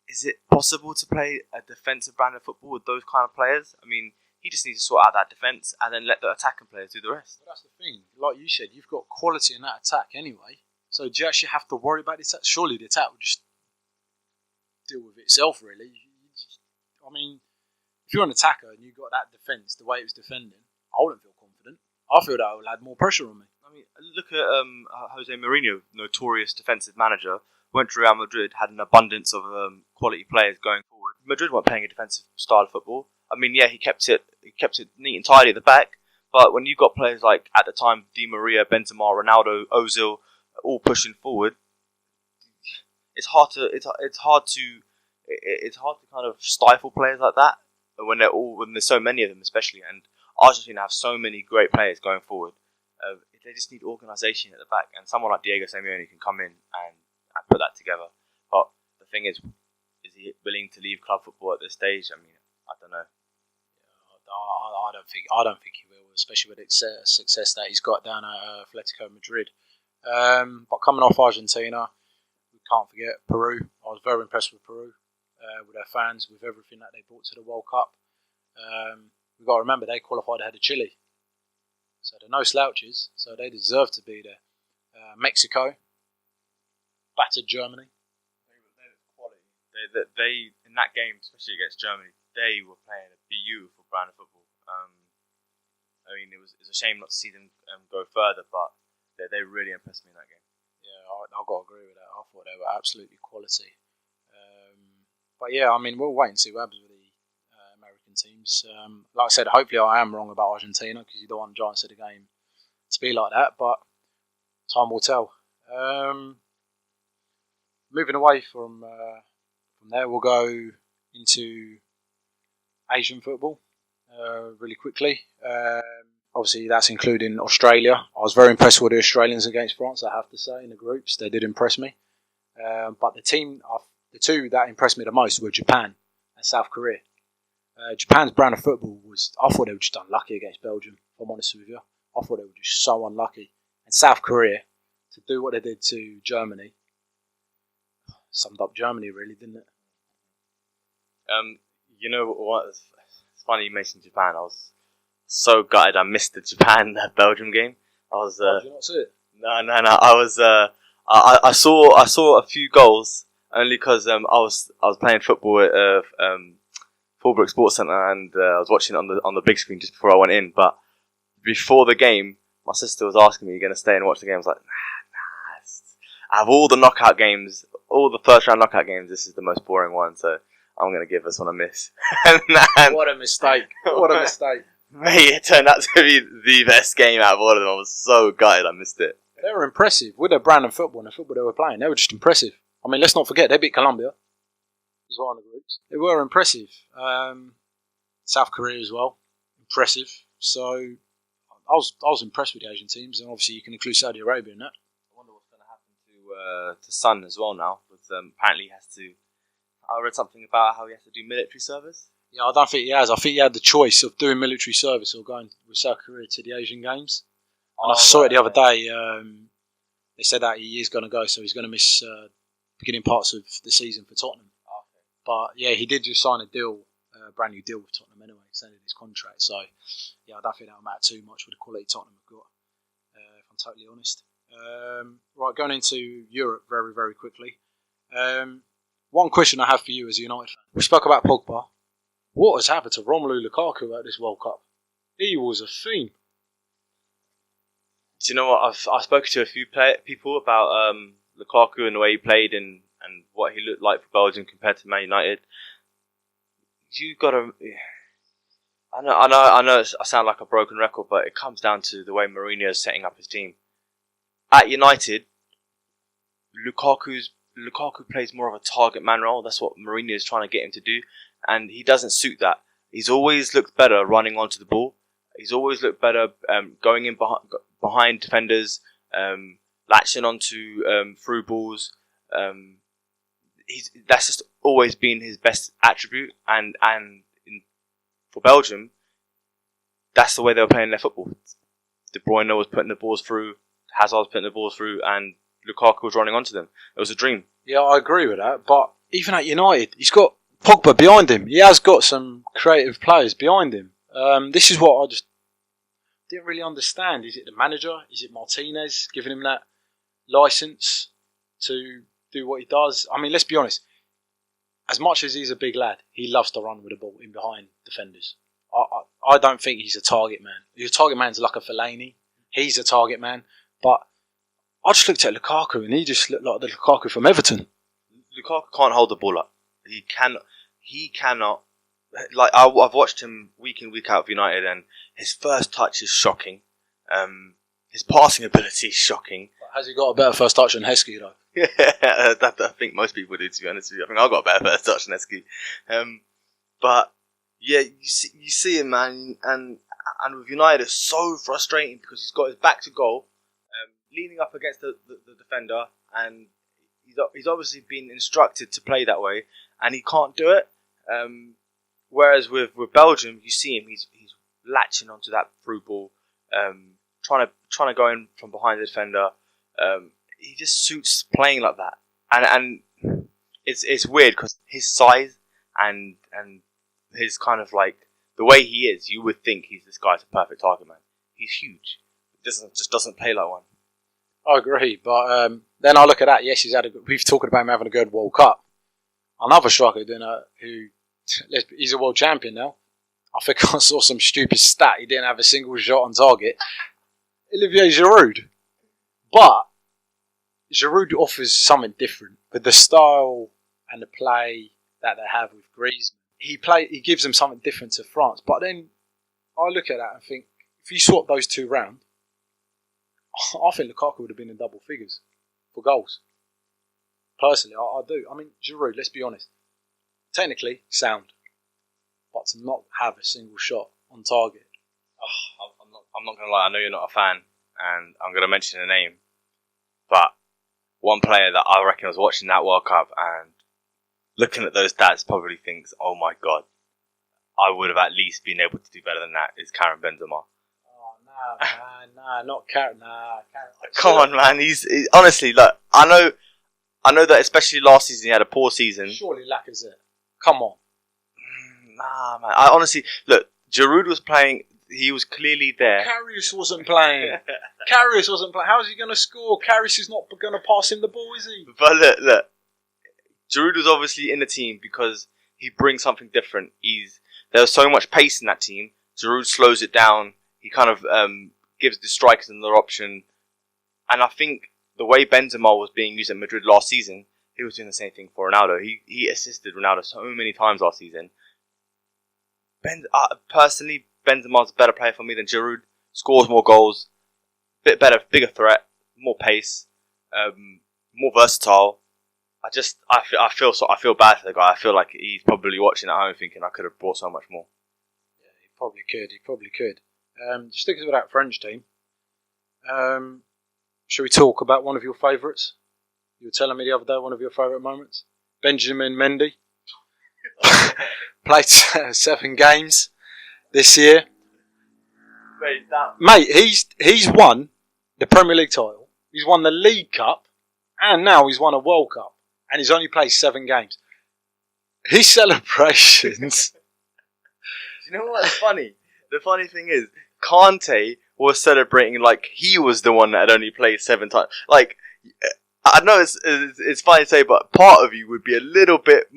is it possible to play a defensive brand of football with those kind of players? I mean, he just needs to sort out that defence and then let the attacking players do the rest. But that's the thing. Like you said, you've got quality in that attack anyway. So do you actually have to worry about the attack? Surely the attack will just deal with itself, really. I mean, if you're an attacker and you've got that defence, the way it was defending, I wouldn't feel confident. I feel that it will add more pressure on me. I mean, look at Jose Mourinho, notorious defensive manager. Went to Real Madrid, had an abundance of quality players going forward. Madrid weren't playing a defensive style of football. I mean, yeah, he kept it neat and tidy at the back. But when you've got players like at the time Di Maria, Benzema, Ronaldo, Ozil, all pushing forward, it's hard to kind of stifle players like that when there's so many of them, especially. And Argentina have so many great players going forward. They just need organisation at the back, and someone like Diego Simeone can come in and put that together. But the thing is he willing to leave club football at this stage? I mean, I don't know. I don't think he will, especially with the success that he's got down at Atletico Madrid. But coming off Argentina, we can't forget Peru. I was very impressed with Peru, with their fans, with everything that they brought to the World Cup. We've got to remember they qualified ahead of Chile, so they're no slouches. So they deserve to be there. Mexico battered Germany. They were quality. They in that game, especially against Germany, they were playing a beautiful brand of football. I mean, it was a shame not to see them go further, but they really impressed me in that game. Yeah, I've got to agree with that. I thought they were absolutely quality. But yeah, I mean, we'll wait and see what happens with the American teams. Like I said, hopefully I am wrong about Argentina, because you don't want giants of the game to be like that, but time will tell. Moving away from there, we'll go into Asian football really quickly. Obviously, that's including Australia. I was very impressed with the Australians against France, I have to say, in the groups. They did impress me. But the two that impressed me the most were Japan and South Korea. Japan's brand of football I thought they were just unlucky against Belgium, if I'm honest with you. I thought they were just so unlucky. And South Korea, to do what they did to Germany, summed up Germany really, didn't it? You know what? It's funny you mentioned Japan. I was so gutted I missed the Japan Belgium game. Did you not see it? No. I saw a few goals only because I was playing football at Fullbrook Sports Centre and I was watching it on the big screen just before I went in. But before the game, my sister was asking me, "You going to stay and watch the game?" I was like, "Nah." Out of all the knockout games, all the first round knockout games, this is the most boring one. So I'm going to give this one a miss. What a mistake! What a mistake! Mate, it turned out to be the best game out of all of them. I was so gutted I missed it. They were impressive with their brand of football and the football they were playing. They were just impressive. I mean, let's not forget they beat Colombia as well in the groups. They were impressive. South Korea as well, impressive. So I was impressed with the Asian teams, and obviously you can include Saudi Arabia in that. I wonder what's going to happen to Son as well now. With apparently he has to. I read something about how he has to do military service. Yeah, I don't think he has. I think he had the choice of doing military service or going with South Korea to the Asian Games. And I saw it the other day. They said that he is going to go, so he's going to miss beginning parts of the season for Tottenham. Okay. But yeah, he did just sign a brand new deal with Tottenham anyway, extended his contract. So yeah, I don't think that will matter too much with the quality Tottenham have got, if I'm totally honest. Right, going into Europe very, very quickly. One question I have for you as a United fan. We spoke about Pogba. What has happened to Romelu Lukaku at this World Cup? He was a fiend. Do you know what? I've spoken to a few people about Lukaku and the way he played and what he looked like for Belgium compared to Man United. You gotta. I know. I sound like a broken record, but it comes down to the way Mourinho is setting up his team. At United, Lukaku plays more of a target man role. That's what Mourinho is trying to get him to do, and he doesn't suit that. He's always looked better running onto the ball. He's always looked better going in behind defenders, latching onto through balls. That's just always been his best attribute, and for Belgium, that's the way they were playing their football. De Bruyne was putting the balls through, Hazard was putting the balls through, and Lukaku was running onto them. It was a dream. Yeah, I agree with that. But even at United, he's got Pogba behind him. He has got some creative players behind him. This is what I just didn't really understand. Is it the manager? Is it Martinez giving him that license to do what he does? I mean, let's be honest. As much as he's a big lad, he loves to run with the ball in behind defenders. I don't think he's a target man. Your target man's like a Fellaini. He's a target man. But I just looked at Lukaku and he just looked like the Lukaku from Everton. Lukaku can't hold the ball up. He cannot. Like I've watched him week in, week out of United, and his first touch is shocking. His passing ability is shocking. Has he got a better first touch than Heskey though? Yeah, I think most people do. To be honest with you, I think I've got a better first touch than Heskey. But yeah, you see him, man, and with United, it's so frustrating because he's got his back to goal, leaning up against the defender, and he's obviously been instructed to play that way, and he can't do it. Whereas with Belgium, you see him, he's latching onto that through ball, trying to go in from behind the defender. He just suits playing like that, and it's weird because his size and his kind of like the way he is, you would think this guy's a perfect target man. He's huge. He doesn't play like one. I agree, but then I look at that. Yes, we've talked about him having a good World Cup. Another striker, he's a world champion now. I think I saw some stupid stat. He didn't have a single shot on target. Olivier Giroud, but Giroud offers something different with the style and the play that they have with Griezmann. He gives them something different to France. But then I look at that and think, if you swap those two round, I think Lukaku would have been in double figures for goals. Personally, I do. I mean, Giroud, let's be honest. Technically, sound. but to not have a single shot on target. I'm not going to lie, I know you're not a fan, and I'm going to mention a name, but one player that I reckon was watching that World Cup and looking at those stats probably thinks, oh my God, I would have at least been able to do better than that, is Karim Benzema. Oh, nah, not Karim. Come on, man. He's honestly, look, I know that especially last season he had a poor season. Surely Lacazette. Come on. Nah, man. I honestly, look, Giroud was playing. He was clearly there. Karius wasn't playing. How is he going to score? Karius is not going to pass him the ball, is he? But look. Giroud was obviously in the team because he brings something different. There's so much pace in that team. Giroud slows it down. He kind of gives the strikers another option. And I think the way Benzema was being used at Madrid last season, he was doing the same thing for Ronaldo. He assisted Ronaldo so many times last season. Personally, Benzema's a better player for me than Giroud. Scores more goals, bit better, bigger threat, more pace, more versatile. I feel bad for the guy. I feel like he's probably watching at home thinking I could have brought so much more. Yeah, he probably could. Just sticking with that French team. Shall we talk about one of your favourites? You were telling me the other day one of your favourite moments. Benjamin Mendy. Played 7 games this year. Mate, he's won the Premier League title. He's won the League Cup. And now he's won a World Cup. And he's only played 7 games. His celebrations... Do you know what's funny? The funny thing is, Kante was celebrating like he was the one that had only played 7 times. Like, I know it's funny to say, but part of you would be a little bit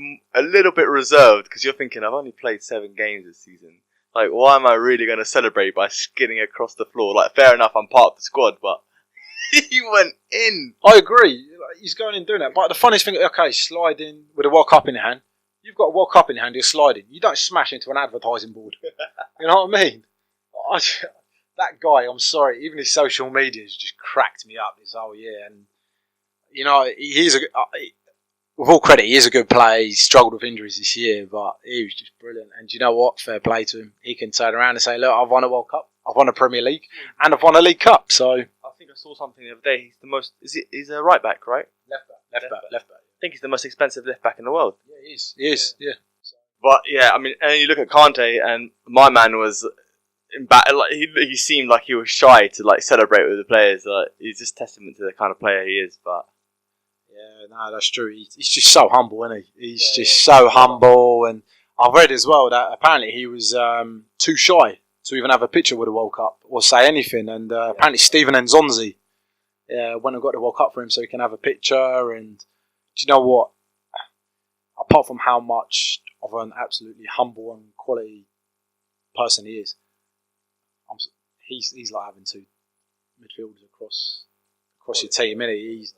reserved because you're thinking, I've only played 7 games this season. Like, why am I really going to celebrate by skidding across the floor? Like, fair enough, I'm part of the squad, but he went in. I agree. He's going in doing that. But the funniest thing, okay, sliding with a World Cup in your hand. You've got a World Cup in your hand, you're sliding. You don't smash into an advertising board. You know what I mean? That guy, I'm sorry, even his social media has just cracked me up this whole year. And, you know, with all credit, he is a good player. He's struggled with injuries this year, but he was just brilliant. And you know what? Fair play to him. He can turn around and say, look, I've won a World Cup, I've won a Premier League, and I've won a League Cup. So I think I saw something the other day. He's the most... He's a right back, right? Left back. I think he's the most expensive left back in the world. Yeah, he is. Yeah. But yeah, I mean, and you look at Kante, and my man was... Like, he seemed like he was shy to like celebrate with the players. He's just testament to the kind of player he is. But yeah, no, that's true. He's just so humble, isn't he? He's so humble. And I've read as well that apparently he was too shy to even have a picture with the World Cup or say anything. And apparently Steven Nzonzi went and got the World Cup for him so he can have a picture. And do you know what? Apart from how much of an absolutely humble and quality person he is, he's like having 2 midfielders across your team, innit? He's,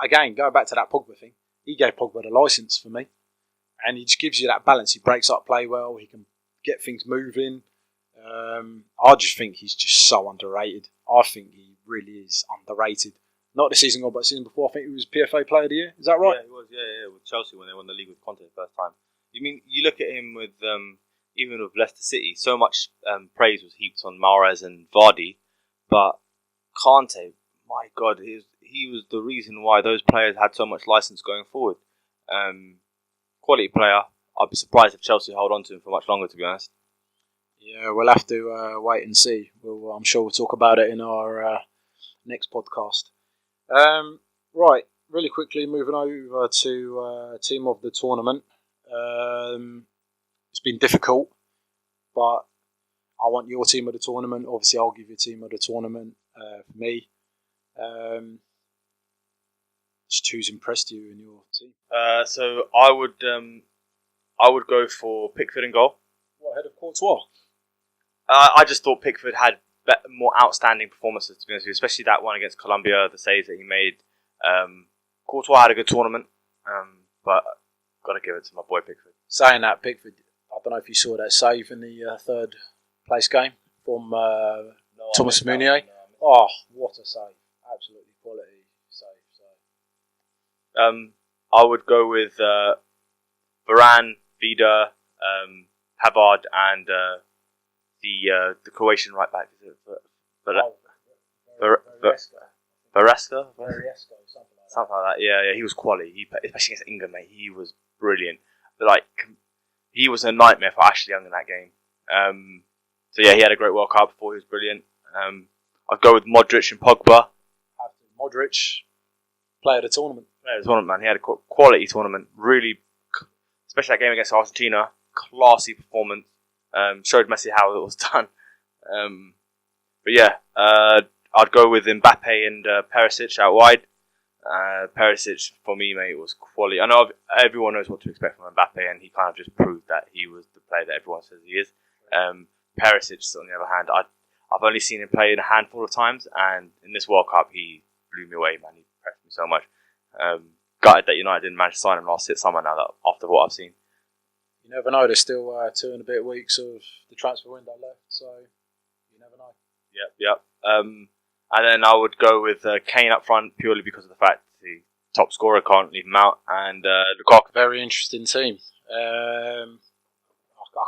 again, going back to that Pogba thing, he gave Pogba the licence for me. And he just gives you that balance. He breaks up play well, he can get things moving. I just think he's just so underrated. I think he really is underrated. Not the season gone, but the season before, I think he was PFA Player of the Year. Is that right? Yeah, he was, yeah, with Chelsea when they won the league with Conte the first time. You mean, you look at him with... even with Leicester City, so much praise was heaped on Mahrez and Vardy, but Kante, my God, he was the reason why those players had so much license going forward. Quality player. I'd be surprised if Chelsea hold on to him for much longer, to be honest. Yeah, we'll have to wait and see. I'm sure we'll talk about it in our next podcast. Right, really quickly, moving over to team of the tournament. It's been difficult, but I want your team of the tournament. Obviously, I'll give you a team of the tournament for me. Just who's impressed you in your team? So I would go for Pickford in goal. What, ahead of Courtois? I just thought Pickford had more outstanding performances, to be honest with you, especially that one against Colombia, the saves that he made. Courtois had a good tournament, but got to give it to my boy Pickford. Saying that, Pickford, I don't know if you saw that save in the third place game from Thomas Meunier. Oh, what a save. Absolutely quality save. I would go with Varane, Vida, Pavard and the Croatian right back. Is it Vereska? Something like that. Yeah, he was quality. Especially against England, mate. He was brilliant. Like, he was a nightmare for Ashley Young in that game. So yeah, he had a great World Cup before. He was brilliant. I'd go with Modric and Pogba. Modric, player of the tournament. Player of the tournament, man. He had a quality tournament. Really, especially that game against Argentina. Classy performance. Showed Messi how it was done. But yeah, I'd go with Mbappe and Perisic out wide. Perisic, for me, mate, was quality. I know everyone knows what to expect from Mbappe, and he kind of just proved that he was the player that everyone says he is. Perisic, on the other hand, I've only seen him play a handful of times, and in this World Cup, he blew me away, man. He impressed me so much. Gutted that United didn't manage to sign him last summer now, that after what I've seen. You never know, there's still 2 and a bit weeks of the transfer window left, so you never know. Yep. And then I would go with Kane up front purely because of the fact the top scorer, can't leave him out, and Lukaku. Very interesting team. I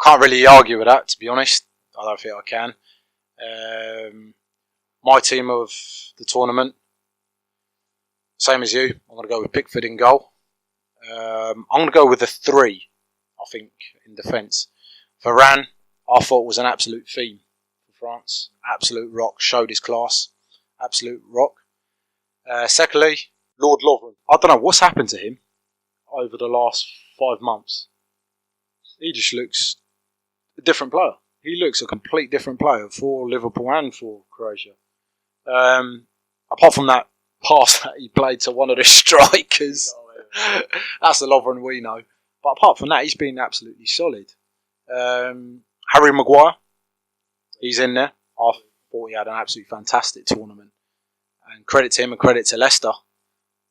can't really argue with that, to be honest. I don't think I can. My team of the tournament, same as you. I'm going to go with Pickford in goal. I'm going to go with a 3, I think, in defence. Varane, I thought was an absolute theme for France. Absolute rock. Showed his class. Absolute rock. Secondly, Lord Lovren. I don't know what's happened to him over the last 5 months. He just looks a different player. He looks a complete different player for Liverpool and for Croatia. Apart from that pass that he played to one of the strikers, that's the Lovren we know. But apart from that, he's been absolutely solid. Harry Maguire, he's in there. I thought he had an absolutely fantastic tournament. And credit to him and credit to Leicester.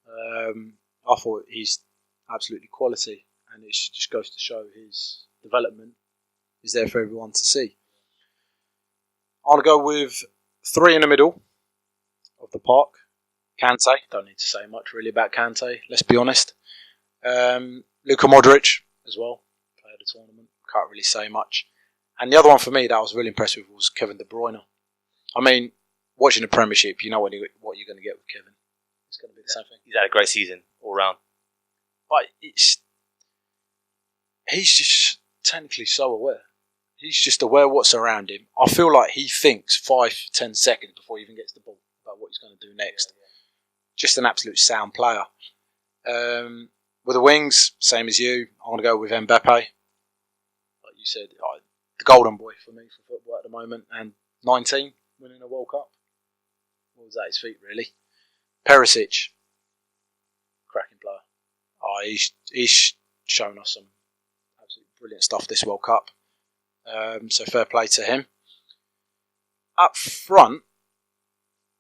I thought he's absolutely quality. And it just goes to show his development is there for everyone to see. I'll go with 3 in the middle of the park. Kante. Don't need to say much really about Kante, let's be honest. Luka Modric as well. Player of the tournament. Can't really say much. And the other one for me that I was really impressed with was Kevin De Bruyne. I mean, watching the Premiership, you know what you're going to get with Kevin. It's going to be the same thing. He's had a great season all round. But he's just technically so aware. He's just aware what's around him. I feel like he thinks 5-10 seconds before he even gets the ball about what he's going to do next. Just an absolute sound player. With the wings, same as you, I'm going to go with Mbappe. Like you said, the golden boy for me for football at the moment. And 19, winning a World Cup. What was that, his feet really? Perisic, cracking player. He's shown us some absolutely brilliant stuff this World Cup. So fair play to him. Up front,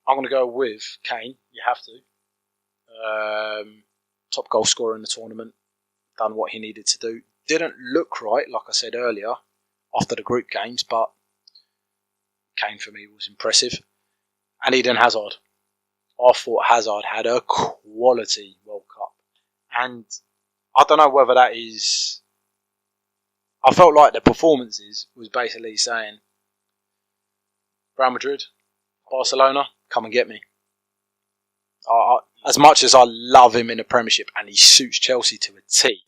I'm going to go with Kane. You have to. Top goal scorer in the tournament. Done what he needed to do. Didn't look right, like I said earlier, after the group games, but Kane for me was impressive. And Eden Hazard. I thought Hazard had a quality World Cup. And I don't know whether that is... I felt like the performances was basically saying, Real Madrid, Barcelona, come and get me. As much as I love him in the Premiership and he suits Chelsea to a T,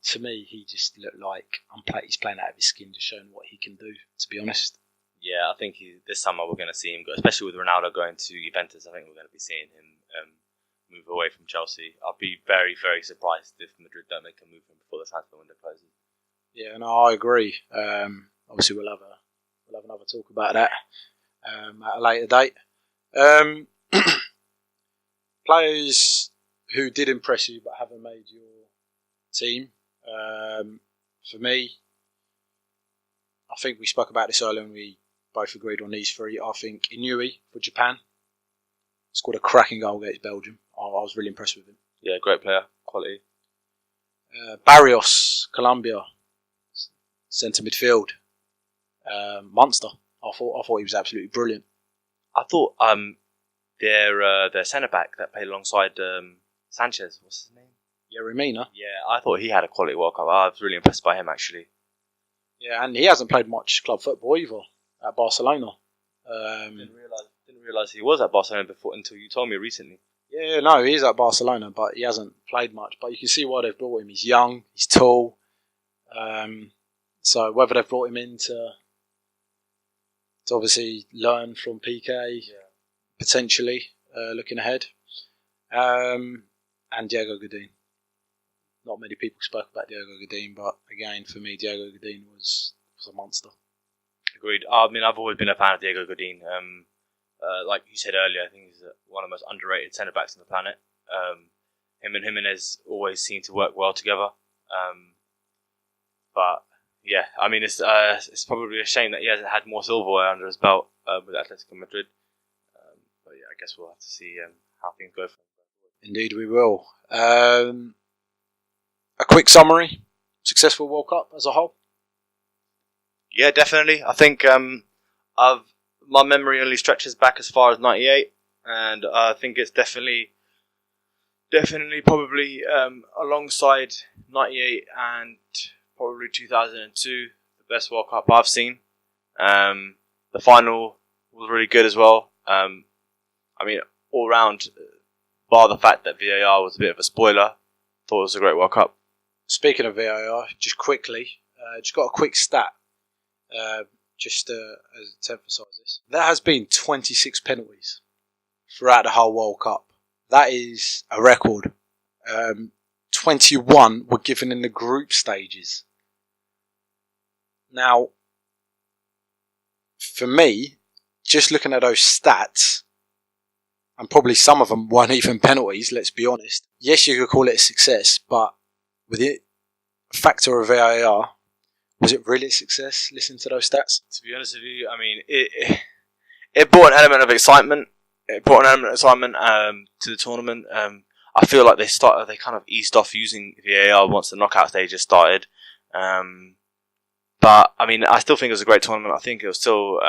to me he just looked like he's playing out of his skin, just showing what he can do, to be honest. Yeah, I think this summer we're going to see him go, especially with Ronaldo going to Juventus. I think we're going to be seeing him move away from Chelsea. I'll be very, very surprised if Madrid don't make a move before the transfer window closes. Yeah, no, I agree. Obviously, we'll have another talk about that at a later date. Players who did impress you but haven't made your team. For me, I think we spoke about this earlier and we both agreed on these 3. I think Inui for Japan scored a cracking goal against Belgium. I was really impressed with him. Yeah, great player, quality. Barrios, Colombia, centre midfield, monster. I thought he was absolutely brilliant. I thought their centre back that played alongside Sanchez, what's his name? Yerry Mina. Yeah, I thought he had a quality World Cup. I was really impressed by him actually. Yeah, and he hasn't played much club football either at Barcelona. Didn't realise he was at Barcelona before until you told me recently. Yeah, no, he is at Barcelona, but he hasn't played much. But you can see why they've brought him. He's young, he's tall. So whether they've brought him in to obviously learn from PK, potentially looking ahead, and Diego Godin. Not many people spoke about Diego Godin, but again, for me, Diego Godin was a monster. Agreed. I mean, I've always been a fan of Diego Godin. Like you said earlier, I think he's one of the most underrated centre backs on the planet. Him and Jimenez always seem to work well together. But yeah, I mean, it's probably a shame that he hasn't had more silverware under his belt with Atletico Madrid. But yeah, I guess we'll have to see how things go for him. Indeed, we will. A quick summary: successful World Cup as a whole. Yeah, definitely. I think my memory only stretches back as far as '98, and I think it's definitely probably alongside '98 and probably 2002, the best World Cup I've seen. The final was really good as well. I mean, all round, bar the fact that VAR was a bit of a spoiler, thought it was a great World Cup. Speaking of VAR, just quickly, just got a quick stat, just to emphasise this. There has been 26 penalties throughout the whole World Cup. That is a record. 21 were given in the group stages. Now, for me, just looking at those stats, and probably some of them weren't even penalties, let's be honest. Yes, you could call it a success, but with the factor of VAR, was it really a success, listening to those stats? To be honest with you, I mean, it brought an element of excitement. It brought an element of excitement to the tournament. I feel like they kind of eased off using VAR once the knockout stages started. But, I mean, I still think it was a great tournament. I think it was still,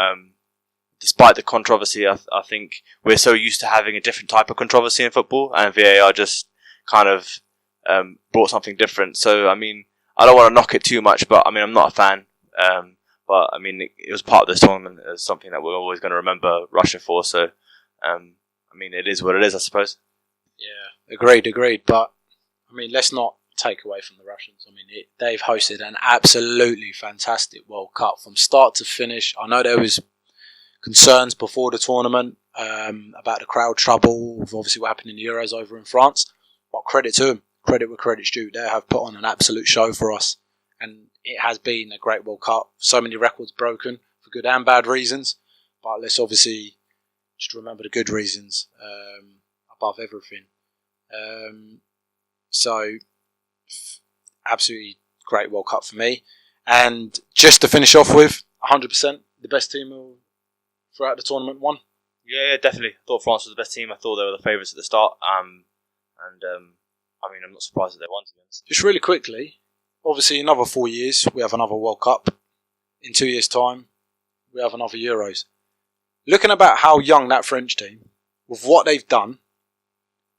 despite the controversy, I think we're so used to having a different type of controversy in football, and VAR just kind of brought something different. So, I mean, I don't want to knock it too much, but, I mean, I'm not a fan. But, I mean, it was part of this tournament. It's something that we're always going to remember Russia for. So, I mean, it is what it is, I suppose. Yeah, agreed. But, I mean, let's not take away from the Russians. I mean, they've hosted an absolutely fantastic World Cup from start to finish. I know there was concerns before the tournament about the crowd trouble, with obviously what happened in the Euros over in France. But credit to them. Credit where credit's due. They have put on an absolute show for us. And it has been a great World Cup. So many records broken for good and bad reasons. But let's obviously just remember the good reasons above everything. So, absolutely great World Cup for me. And just to finish off with, 100% the best team throughout the tournament won. Yeah, definitely. I thought France was the best team. I thought they were the favourites at the start. I mean, I'm not surprised that they won, to be honest. Just really quickly, obviously another 4 years, we have another World Cup. In 2 years' time, we have another Euros. Looking about how young that French team, with what they've done,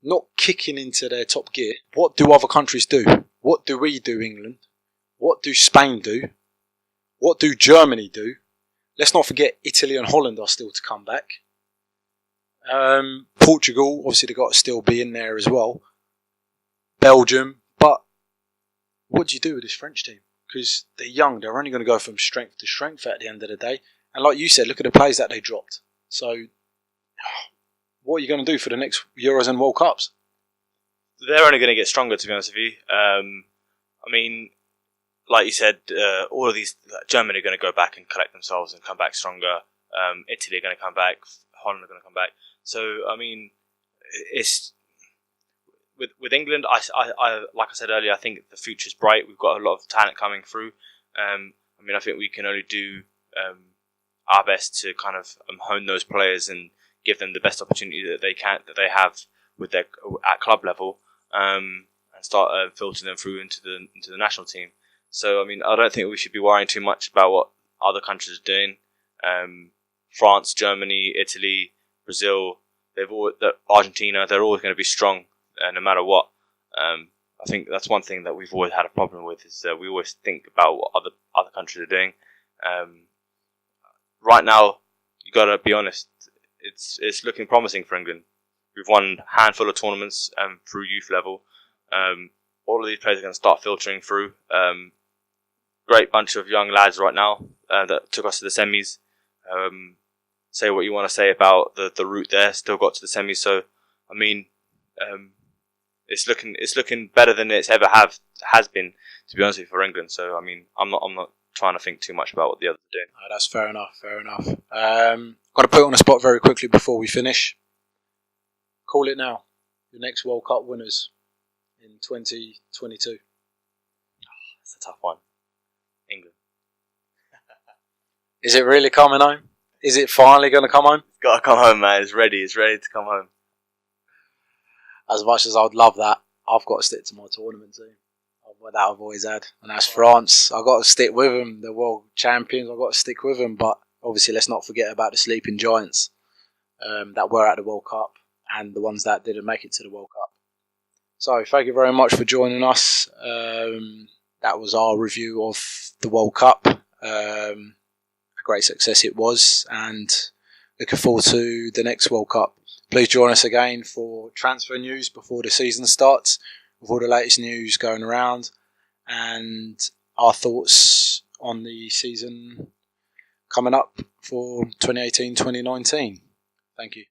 not kicking into their top gear, what do other countries do? What do we do, England? What do Spain do? What do Germany do? Let's not forget Italy and Holland are still to come back. Portugal, obviously they've got to still be in there as well. Belgium, but what do you do with this French team? Because they're young, they're only going to go from strength to strength at the end of the day. And like you said, look at the players that they dropped. So, what are you going to do for the next Euros and World Cups? They're only going to get stronger, to be honest with you. I mean, like you said, all of these, Germany are going to go back and collect themselves and come back stronger. Italy are going to come back. Holland are going to come back. So, I mean, it's with England. I like I said earlier, I think the future's bright. We've got a lot of talent coming through. I mean, I think we can only do our best to kind of hone those players and give them the best opportunity that they have with their at club level, and start filtering them through into the national team. So, I mean, I don't think we should be worrying too much about what other countries are doing. France, Germany, Italy, Brazil, Argentina, they're always going to be strong no matter what. I think that's one thing that we've always had a problem with, is we always think about what other countries are doing. Right now, you got to be honest, it's looking promising for England. We've won a handful of tournaments through youth level. All of these players are going to start filtering through. Great bunch of young lads right now that took us to the semis. Say what you want to say about the route there, still got to the semis. So, I mean, it's looking better than it's ever has been, to be honest with you, for England. So, I mean, I'm not trying to think too much about what the others are doing. No, that's fair enough. Got to put it on the spot very quickly before we finish. Call it now. The next World Cup winners in 2022. It's a tough one. England. Is it really coming home? Is it finally going to come home? It's got to come home, man. It's ready to come home. As much as I'd love that, I've got to stick to my tournament team. That I've always had. And that's France. I've got to stick with them. The world champions, I've got to stick with them. But obviously, let's not forget about the sleeping giants that were at the World Cup and the ones that didn't make it to the World Cup. So, thank you very much for joining us. That was our review of the World Cup. A great success it was, and looking forward to the next World Cup. Please join us again for transfer news before the season starts, with all the latest news going around and our thoughts on the season coming up for 2018-2019. Thank you.